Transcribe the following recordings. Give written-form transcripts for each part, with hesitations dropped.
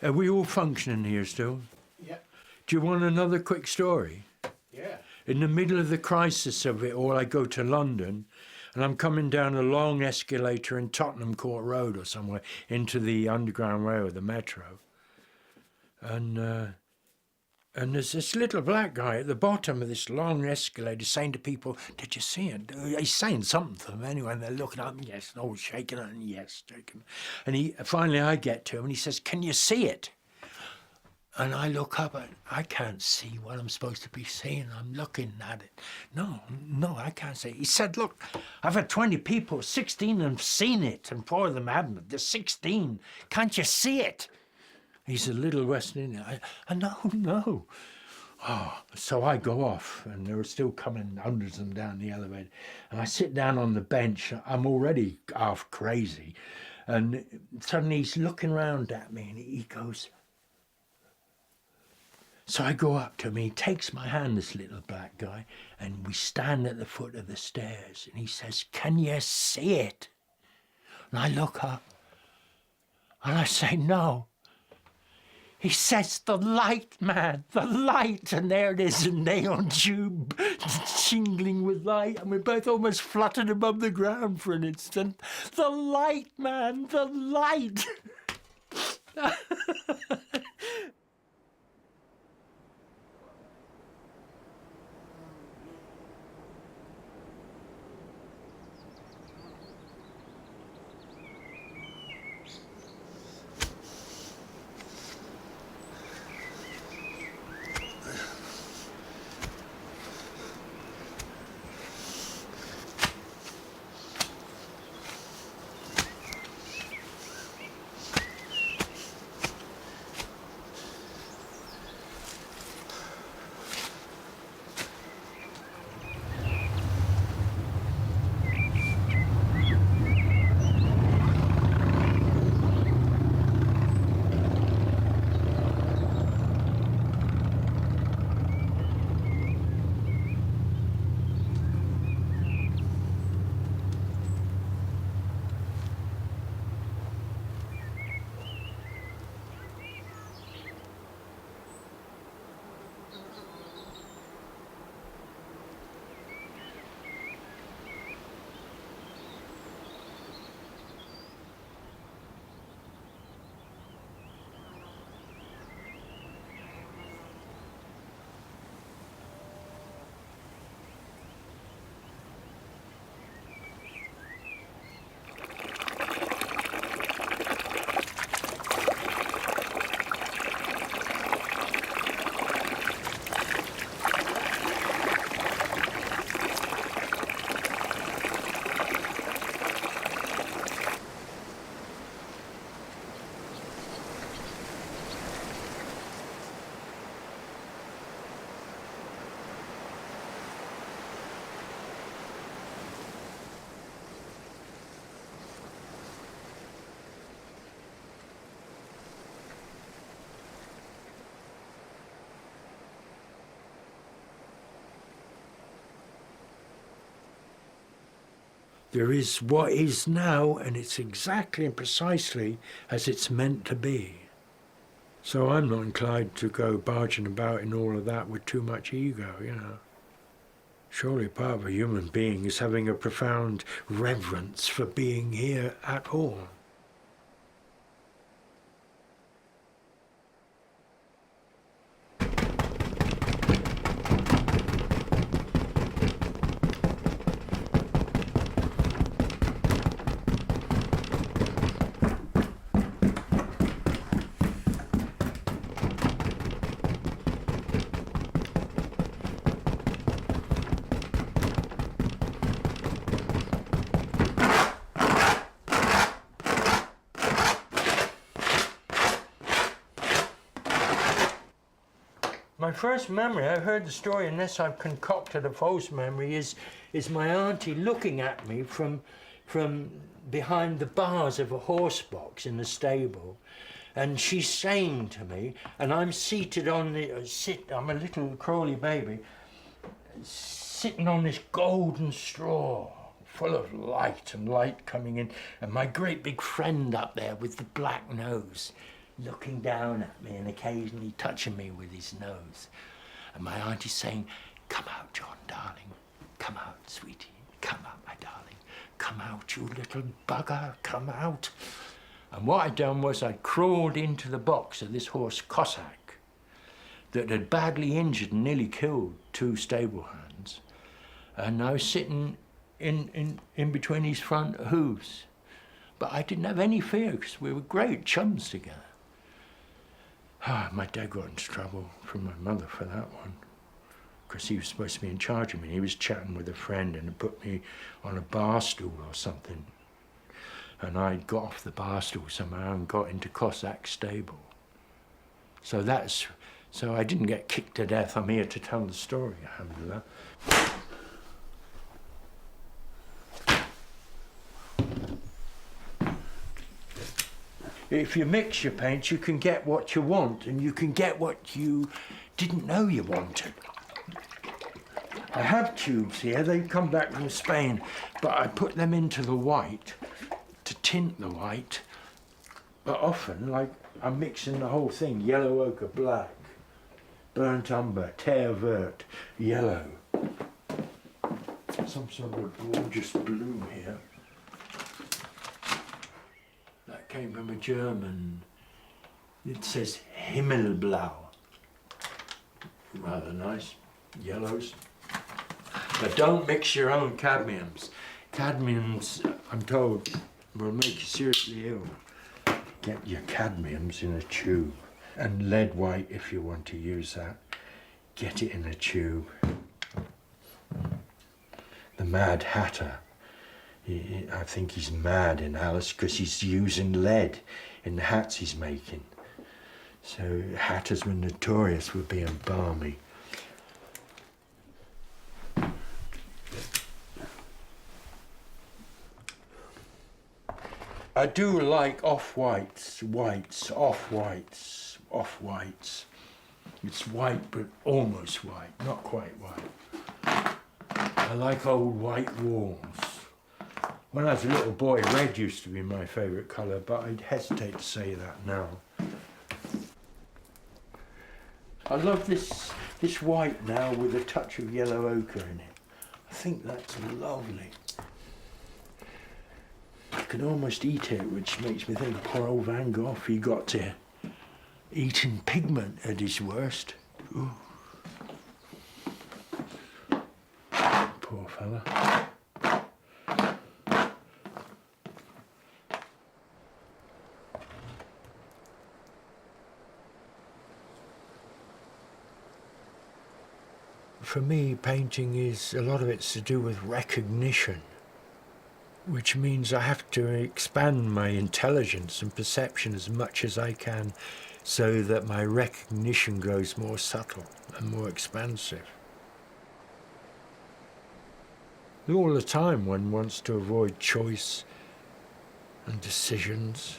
Are we all functioning here still? Yeah. Do you want another quick story? Yeah. In the middle of the crisis of it all, I go to London and I'm coming down a long escalator in Tottenham Court Road or somewhere into the Underground Rail, the metro. And there's this little black guy at the bottom of this long escalator saying to people, "Did you see it?" He's saying something to them anyway, and they're looking at him, yes, no, shaking it, and yes, shaking. And finally I get to him and he says, "Can you see it?" And I look up and I can't see what I'm supposed to be seeing. I'm looking at it. No, I can't see it. He said, "Look, I've had 20 people, 16 of them have seen it, and 4 of them haven't. There's 16. Can't you see it?" He's a little West Indian. No. Oh, so I go off, and there are still coming hundreds of them down the elevator. And I sit down on the bench. I'm already half crazy. And suddenly he's looking round at me, and he goes... So I go up to him, he takes my hand, this little black guy, and we stand at the foot of the stairs. And he says, "Can you see it?" And I look up, and I say, "No." He says, "The light, man, the light." And there it is, a neon tube jingling with light. And we both almost fluttered above the ground for an instant. "The light, man, the light." There is what is now, and it's exactly and precisely as it's meant to be. So I'm not inclined to go barging about in all of that with too much ego, you know. Surely part of a human being is having a profound reverence for being here at all. My first memory, I heard the story, unless I've concocted a false memory, is my auntie looking at me from behind the bars of a horse box in the stable, and she's saying to me, and I'm seated on the, I'm a little crawly baby, sitting on this golden straw, full of light and light coming in, and my great big friend up there with the black nose, looking down at me and occasionally touching me with his nose. And my auntie saying, "Come out, John, darling. Come out, sweetie. Come out, my darling. Come out, you little bugger. Come out." And what I'd done was I'd crawled into the box of this horse Cossack that had badly injured and nearly killed 2 stable hands. And I was sitting in between his front hooves. But I didn't have any fear because we were great chums together. My dad got into trouble from my mother for that one, because he was supposed to be in charge of me. He was chatting with a friend and had put me on a bar stool or something. And I got off the bar stool somehow and got into Cossack stable. So I didn't get kicked to death. I'm here to tell the story, alhamdulillah. If you mix your paints, you can get what you want, and you can get what you didn't know you wanted. I have tubes here, they come back from Spain, but I put them into the white to tint the white. But often, like, I'm mixing the whole thing, yellow ochre, black, burnt umber, terre verte, yellow. Some sort of gorgeous blue here. That came from a German. It says Himmelblau. Rather nice. Yellows. But don't mix your own cadmiums. Cadmiums, I'm told, will make you seriously ill. Get your cadmiums in a tube. And lead white, if you want to use that, get it in a tube. The Mad Hatter. I think he's mad in Alice because he's using lead in the hats he's making. So hatters were notorious for being balmy. I do like off-whites, whites, off-whites, off-whites. It's white but almost white, not quite white. I like old white walls. When I was a little boy, red used to be my favourite colour, but I'd hesitate to say that now. I love this white now with a touch of yellow ochre in it. I think that's lovely. I can almost eat it, which makes me think of poor old Van Gogh. He got to eating pigment at his worst. Ooh. Poor fella. For me, painting is, a lot of it's to do with recognition, which means I have to expand my intelligence and perception as much as I can so that my recognition grows more subtle and more expansive. All the time one wants to avoid choice and decisions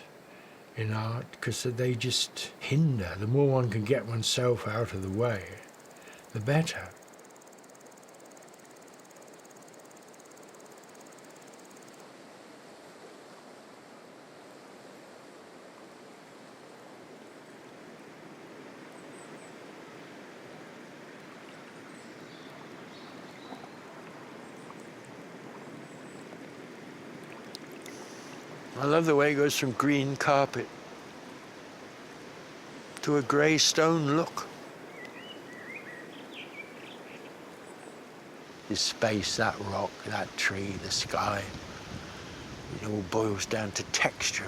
in art because they just hinder. The more one can get oneself out of the way, the better. I love the way it goes from green carpet to a grey stone look. This space, that rock, that tree, the sky, it all boils down to texture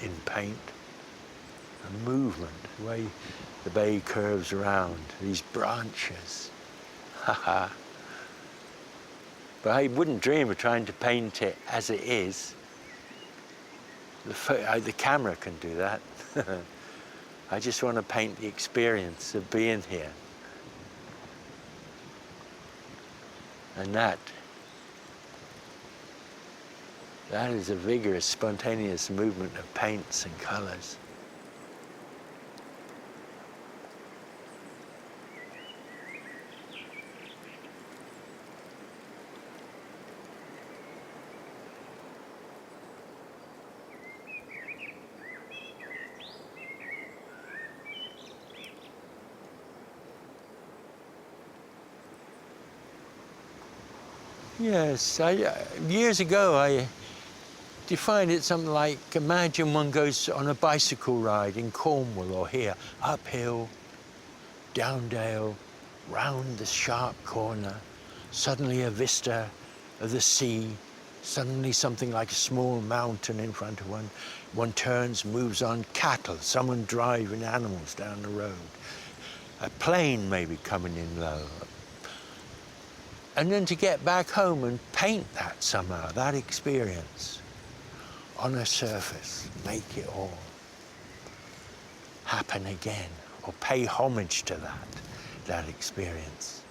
in paint. And movement, the way the bay curves around, these branches. Haha. But I wouldn't dream of trying to paint it as it is. The camera can do that. I just want to paint the experience of being here. And that is a vigorous, spontaneous movement of paints and colors. Yes, years ago I defined it something like, imagine one goes on a bicycle ride in Cornwall or here, uphill, down dale, round the sharp corner, suddenly a vista of the sea, suddenly something like a small mountain in front of one. One turns, moves on, cattle, someone driving animals down the road. A plane maybe coming in low. And then to get back home and paint that somehow, that experience, on a surface, make it all happen again, or pay homage to that experience.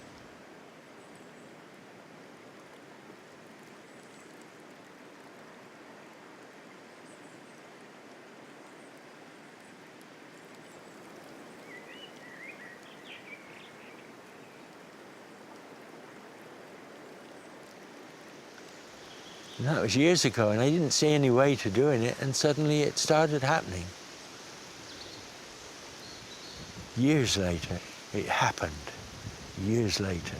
And that was years ago, and I didn't see any way to doing it, and suddenly it started happening. Years later, it happened. Years later.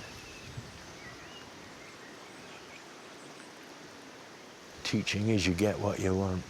Teaching is you get what you want.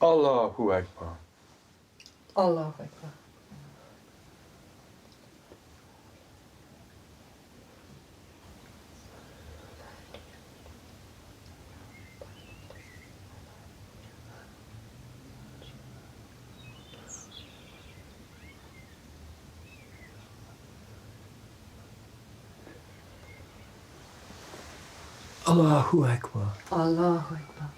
Allahu Akbar. Allahu Akbar. Allahu Akbar. Allahu Akbar.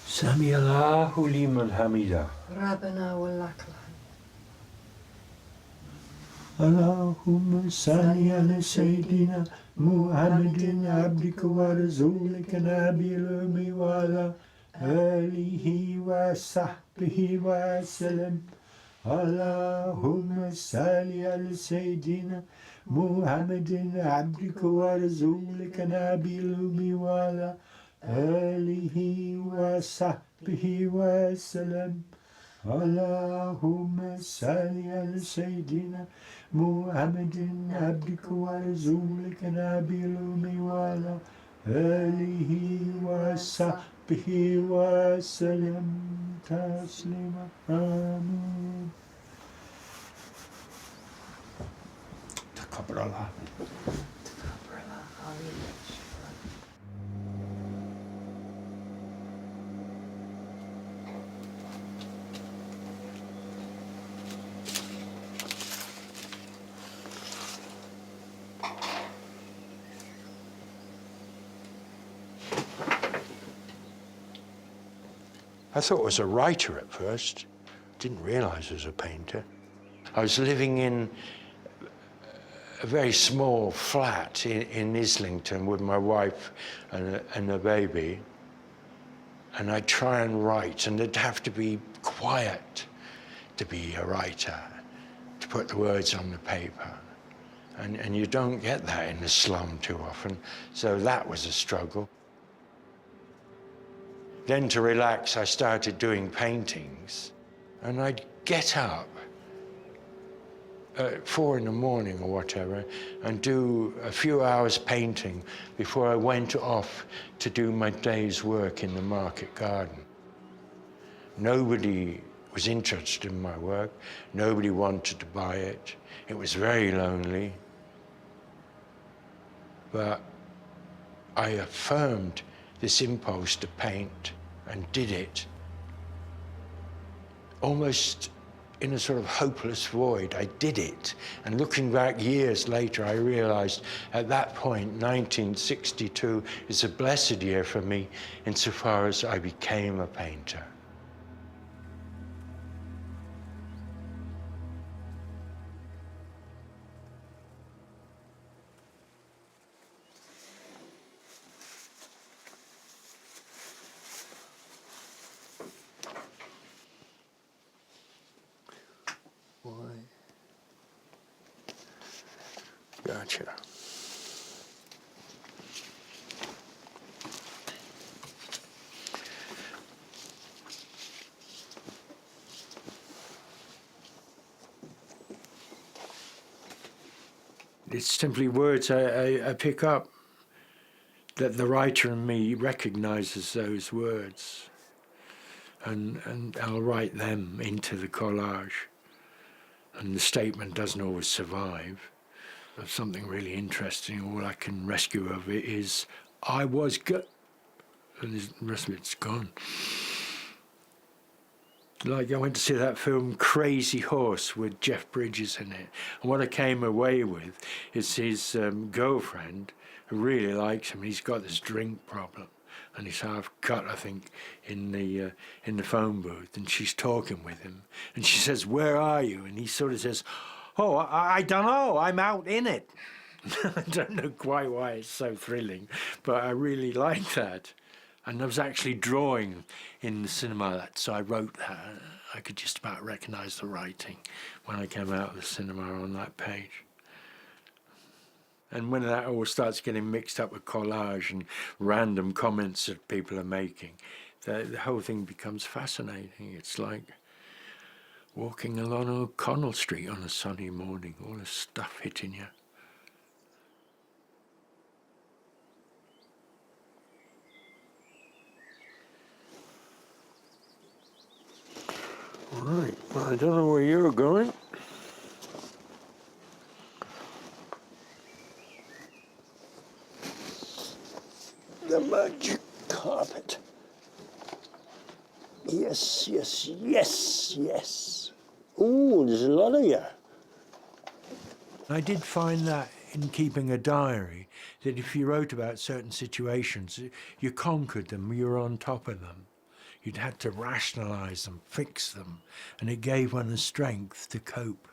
Sami Allahu liman hamida. Rabbana wa lakal Allahumma salli ala Sayyidina Muhammadin abdika wa rasulika nabil ummi wa ala alihi wa sahbihi wa sallam. Allahumma salli ala Sayyidina Muhammadin abdika wa rasulika nabil ummi wa ala alihi wa sahbihi wa sallam. Allahumma salli ala Sayyidina Muhammadin abdika wa rasulika nabil ummi wa ala alihi wa sahbihi wa sallam taslima. Amin. Takabbalallah. I thought I was a writer at first. Didn't realise I was a painter. I was living in a very small flat in Islington with my wife and a baby. And I'd try and write, and it'd have to be quiet to be a writer, to put the words on the paper. And you don't get that in the slum too often, so that was a struggle. Then to relax, I started doing paintings, and I'd get up at 4 in the morning or whatever and do a few hours painting before I went off to do my day's work in the market garden. Nobody was interested in my work. Nobody wanted to buy it. It was very lonely. But I affirmed this impulse to paint and did it almost in a sort of hopeless void. I did it. And looking back years later, I realized at that point, 1962 is a blessed year for me insofar as I became a painter. Gotcha. It's simply words I pick up that the writer in me recognizes those words, and I'll write them into the collage. And the statement doesn't always survive. Of something really interesting, all I can rescue of it is, I was good, and the rest of it's gone. Like I went to see that film Crazy Horse with Jeff Bridges in it, and what I came away with is his girlfriend, who really likes him. He's got this drink problem, and he's half cut, I think, in the phone booth, and she's talking with him, and she says, "Where are you?" And he sort of says, "Oh, I don't know, I'm out in it." I don't know quite why it's so thrilling, but I really like that. And I was actually drawing in the cinema, so I wrote that. I could just about recognise the writing when I came out of the cinema on that page. And when that all starts getting mixed up with collage and random comments that people are making, the whole thing becomes fascinating. It's like walking along O'Connell Street on a sunny morning, all this stuff hitting you. Right, well, I don't know where you're going. The magic carpet. Yes, yes, yes, yes. Ooh, there's a lot of you. I did find that in keeping a diary, that if you wrote about certain situations, you conquered them, you were on top of them. You'd had to rationalise them, fix them, and it gave one the strength to cope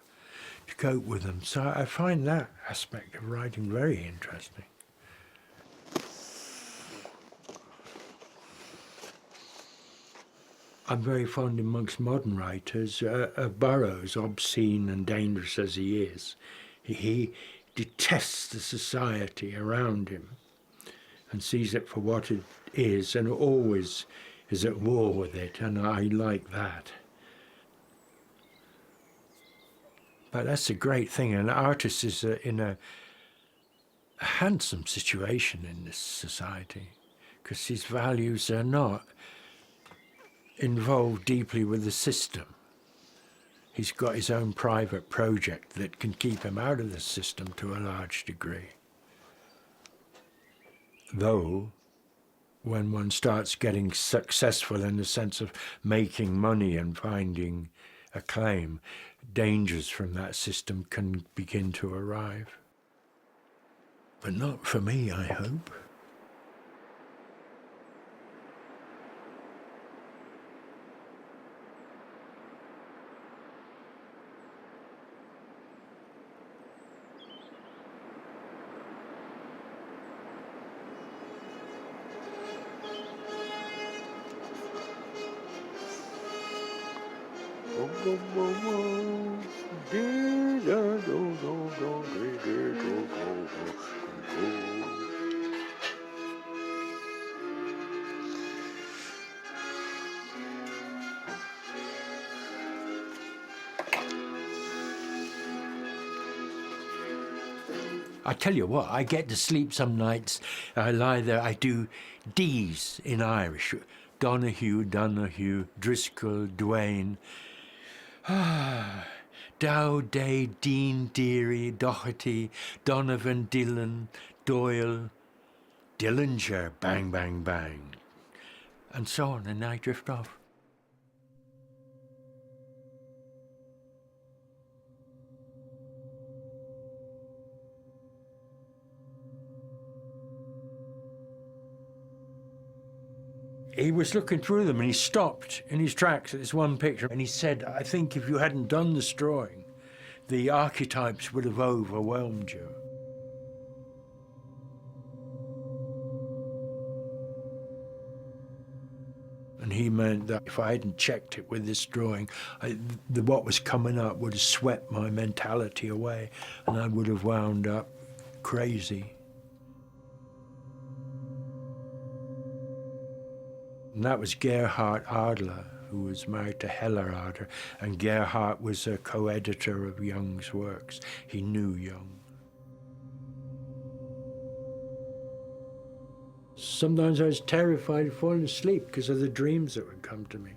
with them. So I find that aspect of writing very interesting. I'm very fond amongst modern writers of Burroughs, obscene and dangerous as he is. He detests the society around him and sees it for what it is and always is at war with it, and I like that. But that's a great thing. An artist is in a handsome situation in this society because his values are not involved deeply with the system. He's got his own private project that can keep him out of the system to a large degree. Though, when one starts getting successful in the sense of making money and finding acclaim, dangers from that system can begin to arrive. But not for me, I hope. I tell you what, I get to sleep some nights. I lie there, I do D's in Irish. Donahue, Donahue, Driscoll, Duane. Dow, Day, Dean, Deary, Doherty, Donovan, Dillon, Doyle, Dillinger, bang, bang, bang. And so on, and I drift off. He was looking through them and he stopped in his tracks at this one picture and he said, I think if you hadn't done this drawing, the archetypes would have overwhelmed you. And he meant that if I hadn't checked it with this drawing, what was coming up would have swept my mentality away and I would have wound up crazy. And that was Gerhard Adler, who was married to Hella Adler, and Gerhard was a co-editor of Jung's works. He knew Jung. Sometimes I was terrified of falling asleep because of the dreams that would come to me.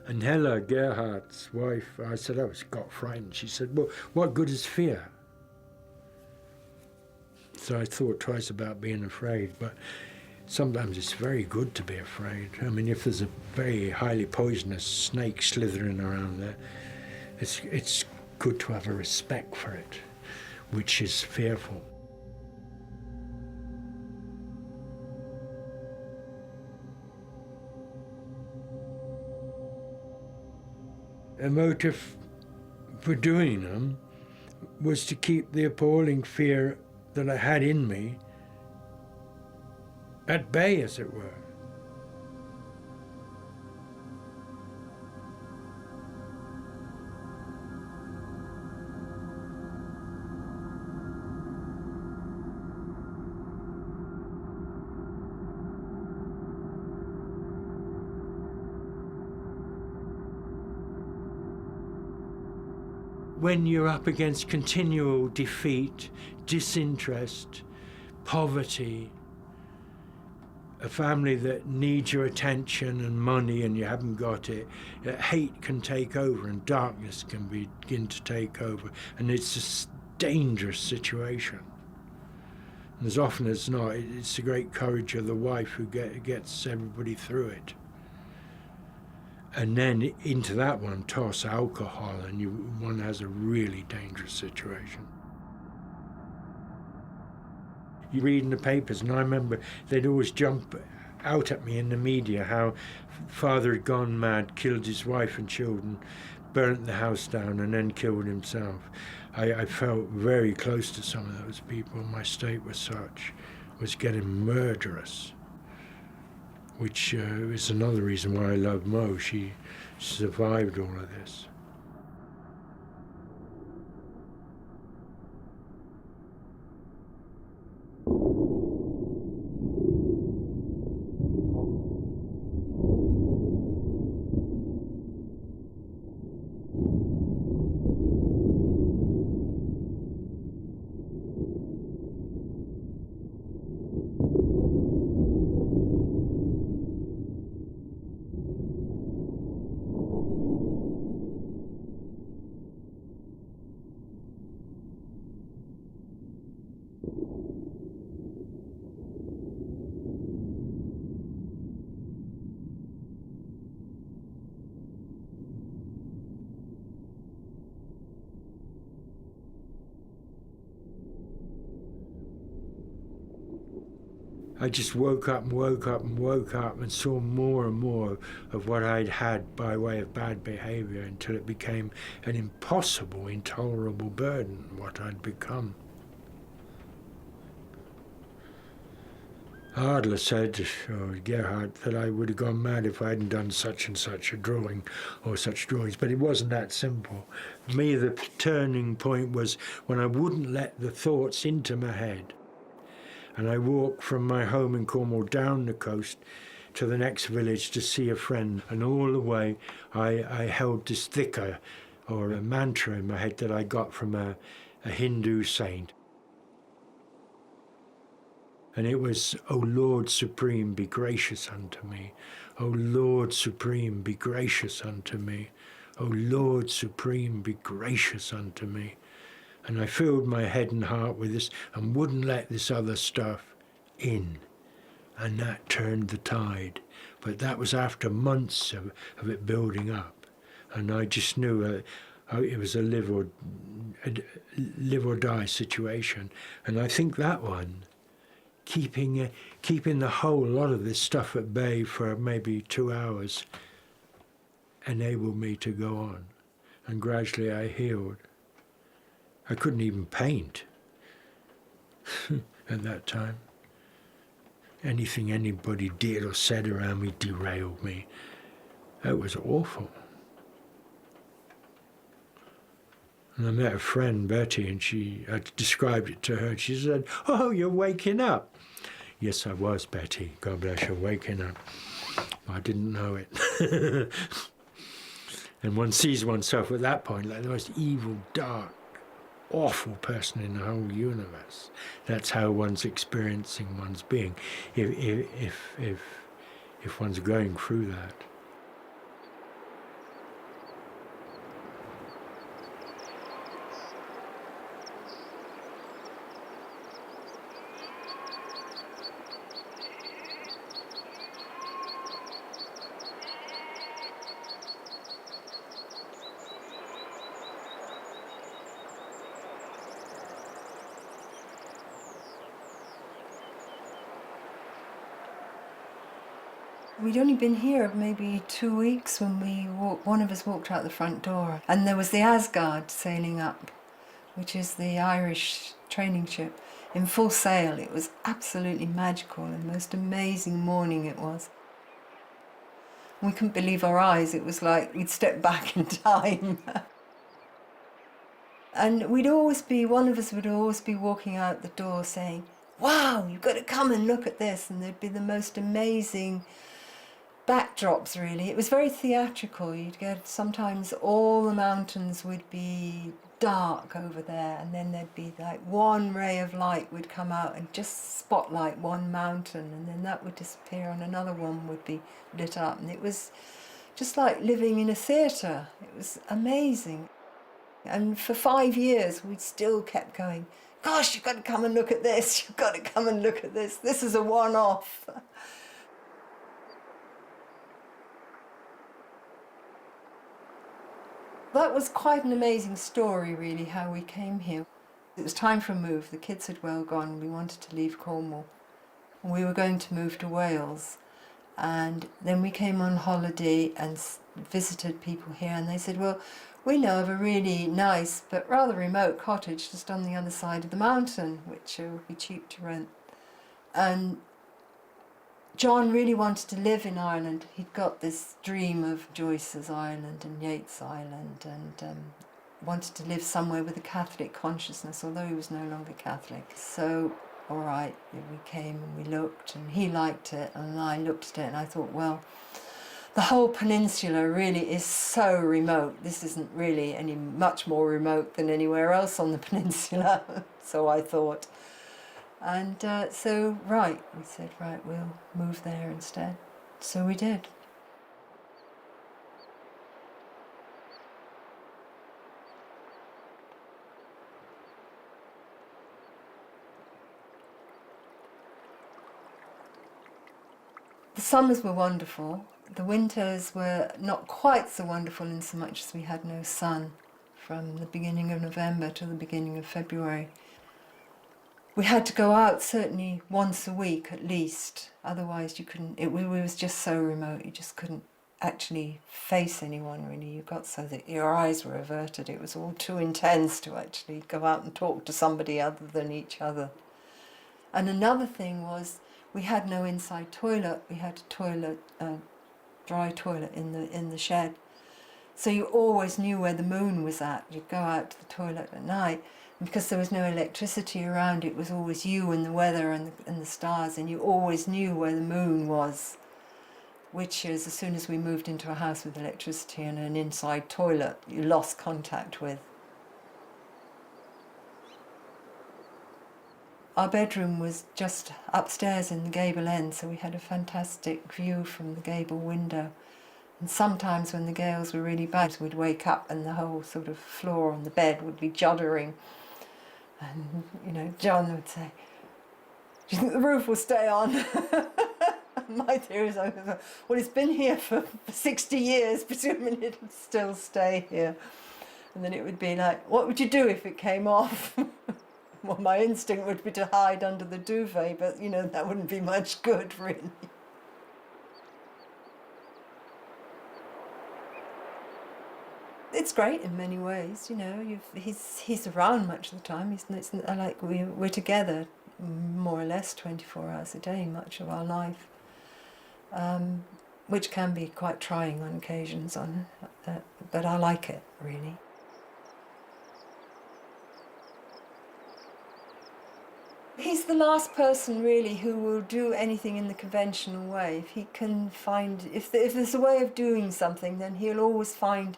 And Hella, Gerhard's wife, I said, I got frightened. She said, well, what good is fear? So I thought twice about being afraid, but sometimes it's very good to be afraid. I mean, if there's a very highly poisonous snake slithering around there, it's good to have a respect for it, which is fearful. A motive for doing them was to keep the appalling fear that I had in me at bay, as it were. When you're up against continual defeat, disinterest, poverty, a family that needs your attention and money and you haven't got it, hate can take over and darkness can begin to take over, and it's a dangerous situation. And as often as not, it's the great courage of the wife who gets everybody through it. And then into that one toss alcohol and one has a really dangerous situation. You read in the papers, and I remember they'd always jump out at me in the media how father had gone mad, killed his wife and children, burnt the house down and then killed himself. I felt very close to some of those people. My state was such, was getting murderous, which is another reason why I love Mo. She survived all of this. I just woke up and woke up and woke up and saw more and more of what I'd had by way of bad behaviour until it became an impossible, intolerable burden, what I'd become. Adler said, or Gerhard, that I would have gone mad if I hadn't done such and such a drawing or such drawings, but it wasn't that simple. For me, the turning point was when I wouldn't let the thoughts into my head. And I walked from my home in Cornwall down the coast to the next village to see a friend, and all the way I held this dhikr, or a mantra in my head that I got from a Hindu saint. And it was, O Lord Supreme, be gracious unto me. O Lord Supreme, be gracious unto me. O Lord Supreme, be gracious unto me. And I filled my head and heart with this and wouldn't let this other stuff in. And that turned the tide. But that was after months of it building up. And I just knew it was a live or die situation. And I think that one, keeping the whole lot of this stuff at bay for maybe 2 hours enabled me to go on. And gradually I healed. I couldn't even paint at that time. Anything anybody did or said around me derailed me. It was awful. And I met a friend, Betty, and I described it to her, and she said, "Oh, you're waking up." Yes, I was, Betty. God bless you, waking up. I didn't know it. And one sees oneself at that point like the most evil, dark, awful person in the whole universe. That's how one's experiencing one's being, if one's going through that. We'd only been here maybe 2 weeks when one of us walked out the front door, and there was the Asgard sailing up, which is the Irish training ship, in full sail. It was absolutely magical, and the most amazing morning it was. We couldn't believe our eyes. It was like we'd stepped back in time. And one of us would always be walking out the door saying, "Wow, you've got to come and look at this," and there'd be the most amazing backdrops, really. It was very theatrical. You'd get sometimes all the mountains would be dark over there, and then there'd be like one ray of light would come out and just spotlight one mountain, and then that would disappear and another one would be lit up, and it was just like living in a theatre. It was amazing. And for 5 years we still kept going, "Gosh, you've got to come and look at this, you've got to come and look at this, this is a one-off." That was quite an amazing story, really, how we came here. It was time for a move. The kids had well gone. We wanted to leave Cornwall. We were going to move to Wales. And then we came on holiday and visited people here, and they said, "Well, we know of a really nice but rather remote cottage just on the other side of the mountain, which would be cheap to rent." And John really wanted to live in Ireland. He'd got this dream of Joyce's Ireland and Yeats' Ireland, and wanted to live somewhere with a Catholic consciousness, although he was no longer Catholic. So, all right, we came and we looked, and he liked it, and I looked at it, and I thought, well, the whole peninsula really is so remote. This isn't really any much more remote than anywhere else on the peninsula, so I thought. And so, right, we said, right, we'll move there instead. So we did. The summers were wonderful. The winters were not quite so wonderful in so much as we had no sun from the beginning of November to the beginning of February. We had to go out certainly once a week at least, otherwise you couldn't, it was just so remote, you just couldn't actually face anyone really. You got so that your eyes were averted. It was all too intense to actually go out and talk to somebody other than each other. And another thing was, we had no inside toilet. We had a dry toilet in the shed. So you always knew where the moon was at. You'd go out to the toilet at night, and because there was no electricity around, it was always you and the weather and the stars, and you always knew where the moon was. Which is, as soon as we moved into a house with electricity and an inside toilet, you lost contact with. Our bedroom was just upstairs in the gable end, so we had a fantastic view from the gable window. And sometimes when the gales were really bad, we'd wake up and the whole sort of floor on the bed would be juddering. And, you know, John would say, "Do you think the roof will stay on?" My theory is, well, it's been here for 60 years, presuming it'll still stay here. And then it would be like, what would you do if it came off? Well, my instinct would be to hide under the duvet, but, you know, that wouldn't be much good, really. It's great in many ways, you know. He's around much of the time. It's like we're together more or less 24 hours a day, much of our life, which can be quite trying on occasions. But I like it, really. He's the last person really who will do anything in the conventional way. If he can find, if there's a way of doing something, then he'll always want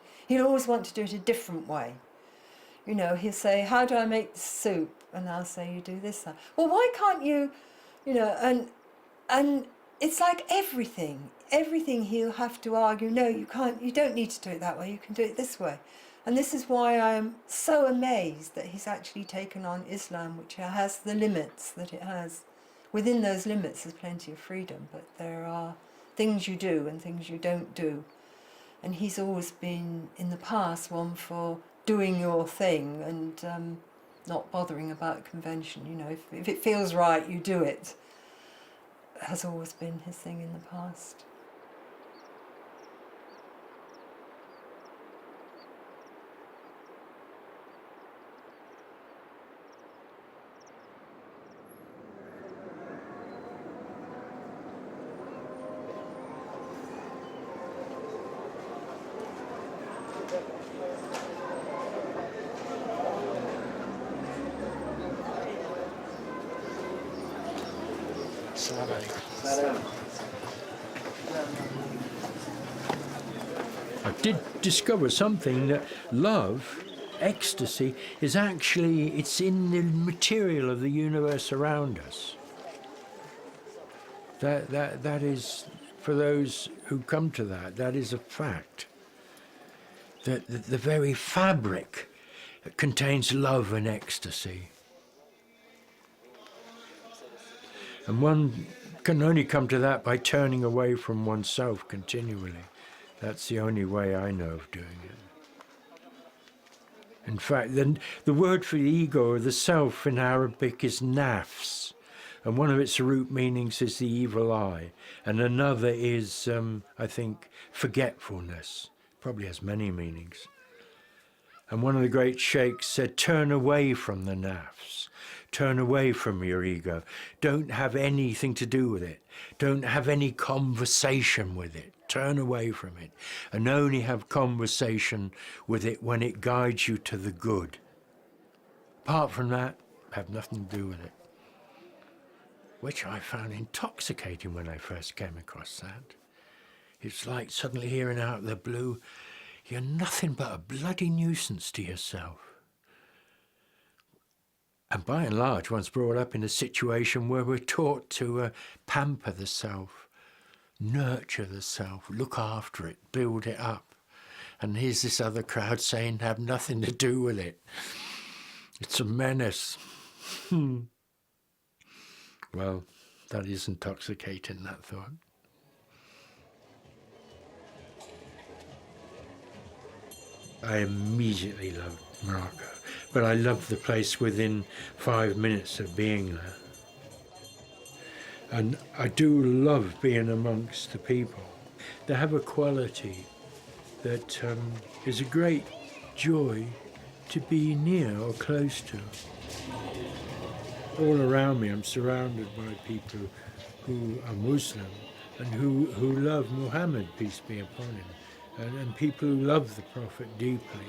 to do it a different way. You know, he'll say, "How do I make the soup?" And I'll say, "You do this." Well, why can't you, you know, and it's like everything he'll have to argue, "No, you can't, you don't need to do it that way, you can do it this way." And this is why I am so amazed that he's actually taken on Islam, which has the limits that it has. Within those limits there's plenty of freedom, but there are things you do and things you don't do. And he's always been, in the past, one for doing your thing and not bothering about convention. You know, if it feels right, you do it. Has always been his thing in the past. I did discover something, that love, ecstasy, is actually, it's in the material of the universe around us. That is, for those who come to that is a fact. That the very fabric contains love and ecstasy. And one can only come to that by turning away from oneself continually. That's the only way I know of doing it. In fact, the word for the ego or the self in Arabic is nafs, and one of its root meanings is the evil eye, and another is, I think, forgetfulness. Probably has many meanings. And one of the great sheikhs said, turn away from the nafs. Turn away from your ego. Don't have anything to do with it. Don't have any conversation with it. Turn away from it. And only have conversation with it when it guides you to the good. Apart from that, have nothing to do with it. Which I found intoxicating when I first came across that. It's like suddenly hearing out of the blue, you're nothing but a bloody nuisance to yourself. And by and large, one's brought up in a situation where we're taught to pamper the self, nurture the self, look after it, build it up. And here's this other crowd saying, have nothing to do with it. It's a menace. Well, that is intoxicating, that thought. I immediately loved Morocco, but I loved the place within 5 minutes of being there. And I do love being amongst the people. They have a quality that is a great joy to be near or close to. All around me I'm surrounded by people who are Muslim and who love Muhammad, peace be upon him, and people who love the Prophet deeply.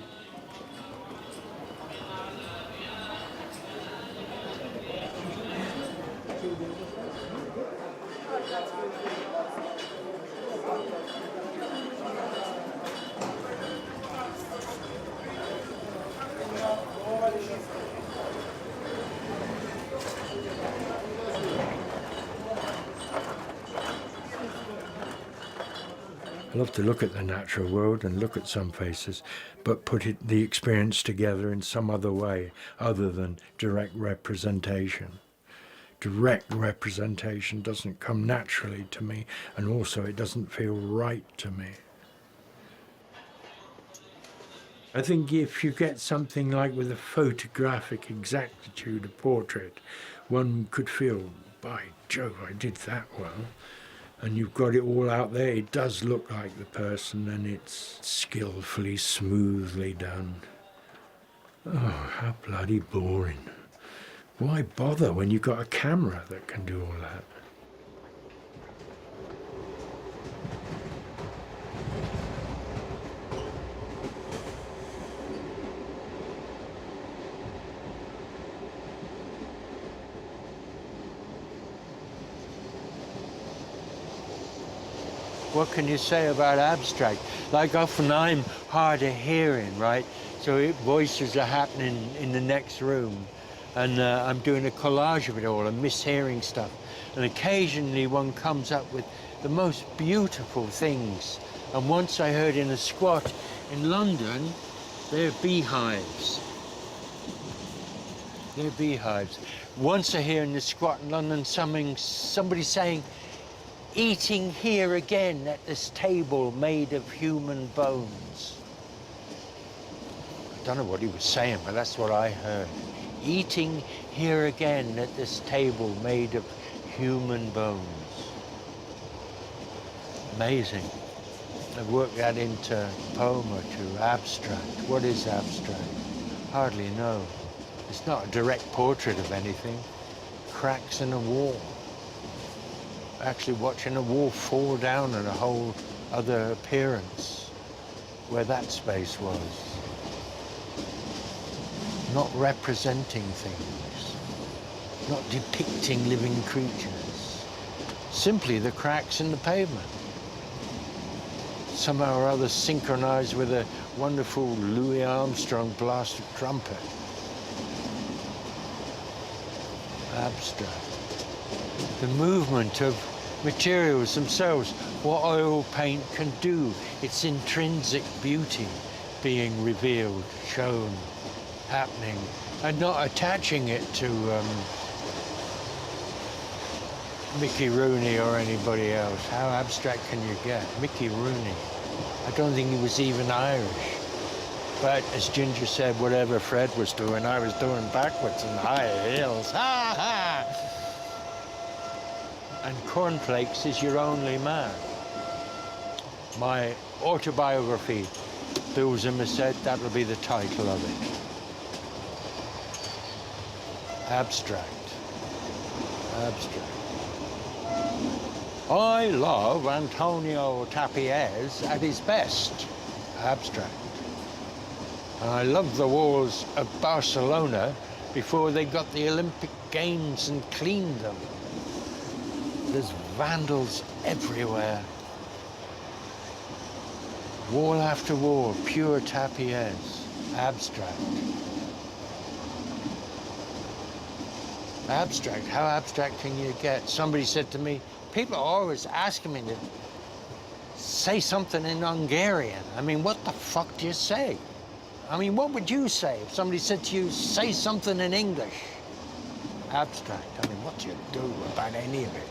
I love to look at the natural world and look at some faces, but put the experience together in some other way other than direct representation. Direct representation doesn't come naturally to me, and also it doesn't feel right to me. I think if you get something like with a photographic exactitude, a portrait, one could feel, by Jove, I did that well. And you've got it all out there. It does look like the person, and it's skillfully, smoothly done. Oh, how bloody boring. Why bother when you've got a camera that can do all that? What can you say about abstract? Like often I'm hard of hearing, right? So voices are happening in the next room, and I'm doing a collage of it all and mishearing stuff. And occasionally one comes up with the most beautiful things. And once I heard in a squat in London, they're beehives. They're beehives. Once I hear in the squat in London somebody saying, eating here again at this table made of human bones. I don't know what he was saying, but that's what I heard. Eating here again at this table made of human bones. Amazing. I've worked that into poem or two. Abstract. What is abstract? Hardly know. It's not a direct portrait of anything. Cracks in a wall. Actually watching a wall fall down and a whole other appearance where that space was. Not representing things, not depicting living creatures, simply the cracks in the pavement. Somehow or other synchronized with a wonderful Louis Armstrong blasted trumpet. Abstract. The movement of materials themselves, what oil paint can do, its intrinsic beauty being revealed, shown, happening, and not attaching it to Mickey Rooney or anybody else. How abstract can you get? Mickey Rooney. I don't think he was even Irish. But as Ginger said, whatever Fred was doing, I was doing backwards in high heels. Ha ha! And cornflakes is your only man. My autobiography, Bill Zimmer said, that'll be the title of it. Abstract. Abstract. I love Antonio Tapies at his best. Abstract. And I love the walls of Barcelona before they got the Olympic Games and cleaned them. There's vandals everywhere. Wall after wall, pure Tapies. Abstract. Abstract, how abstract can you get? Somebody said to me, people are always asking me to say something in Hungarian. I mean, what the fuck do you say? I mean, what would you say if somebody said to you, say something in English? Abstract, I mean, what do you do about any of it?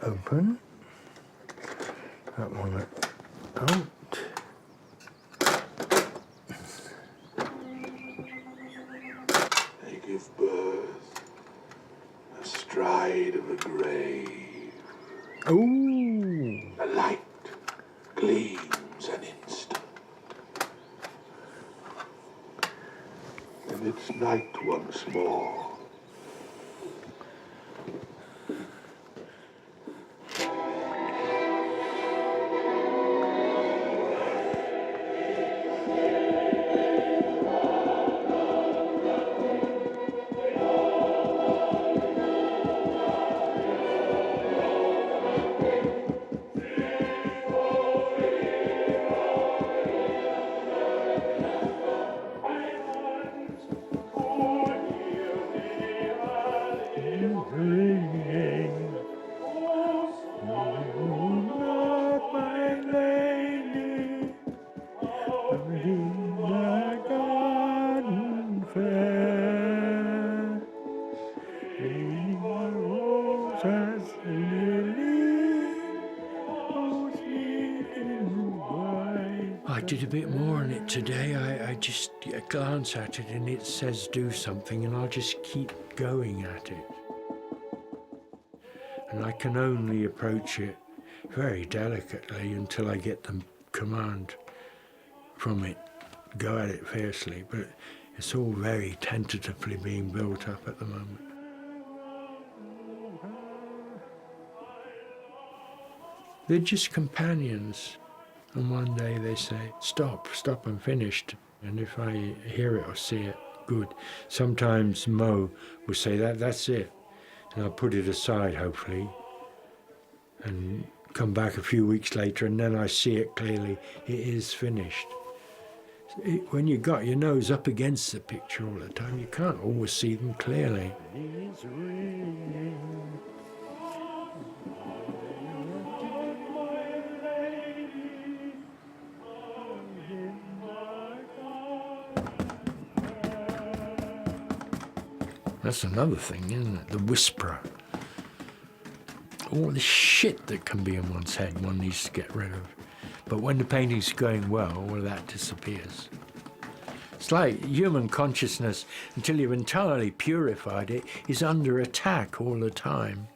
open. That one out. They give birth astride of a grave. Ooh. A light gleams an instant. And it's night once more. I did a bit more on it today. I just glance at it and it says do something and I'll just keep going at it. And I can only approach it very delicately until I get the command from it. Go at it fiercely, but it's all very tentatively being built up at the moment. They're just companions. And one day they say, stop, I'm finished. And if I hear it or see it, good. Sometimes Mo will say, that's it. And I'll put it aside, hopefully, and come back a few weeks later, and then I see it clearly. It is finished. When you got your nose up against the picture all the time, you can't always see them clearly. That's another thing, isn't it? The whisperer. All the shit that can be in one's head one needs to get rid of. But when the painting's going well, that disappears. It's like human consciousness, until you've entirely purified it, is under attack all the time.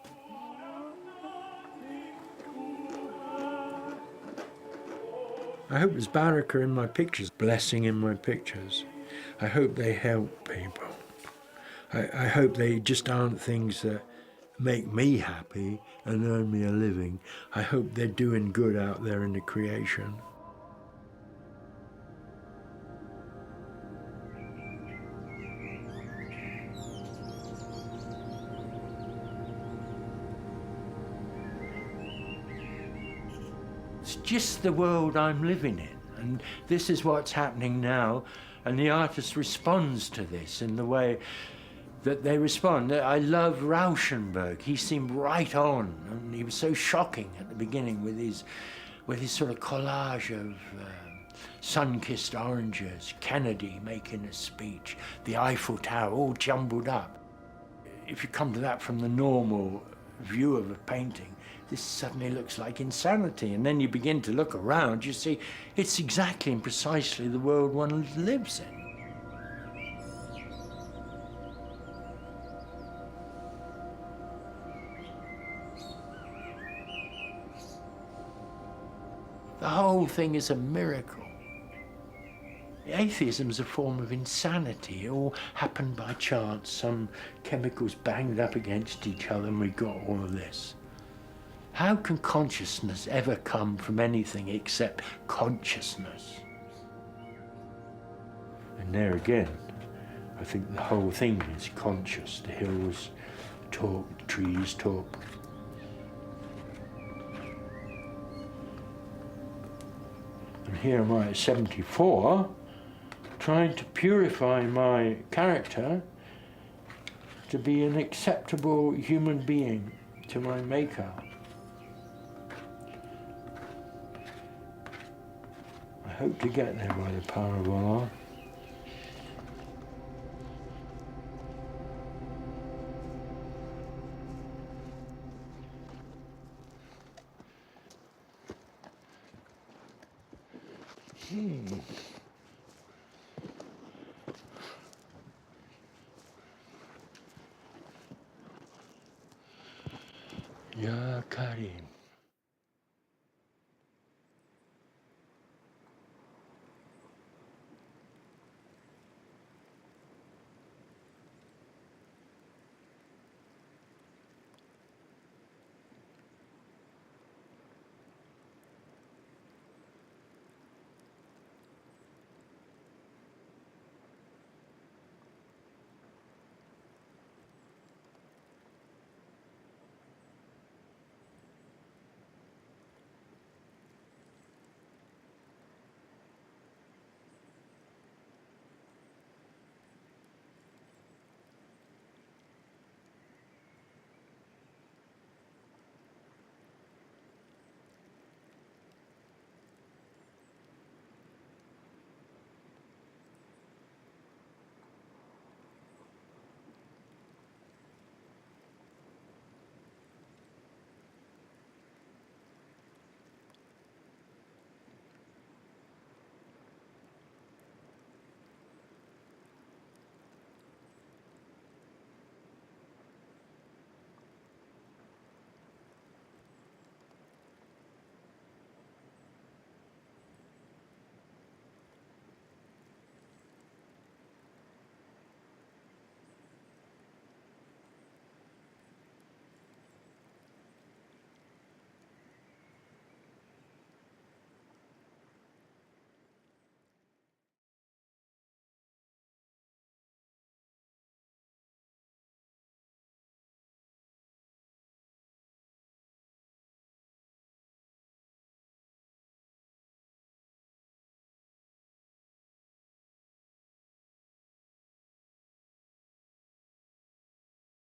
I hope there's baraka in my pictures, blessing in my pictures. I hope they help people. I hope they just aren't things that make me happy and earn me a living. I hope they're doing good out there in the creation. It's just the world I'm living in, and this is what's happening now, and the artist responds to this in the way that they respond. I love Rauschenberg. He seemed right on, and he was so shocking at the beginning with his sort of collage of sun-kissed oranges, Kennedy making a speech, the Eiffel Tower, all jumbled up. If you come to that from the normal view of a painting, this suddenly looks like insanity. And then you begin to look around, you see it's exactly and precisely the world one lives in. The whole thing is a miracle. Atheism is a form of insanity. It all happened by chance. Some chemicals banged up against each other and we got all of this. How can consciousness ever come from anything except consciousness? And there again, I think the whole thing is conscious. The hills talk, the trees talk. And here am I at 74, trying to purify my character to be an acceptable human being to my maker. I hope to get there by the power of Allah. Ya Karim.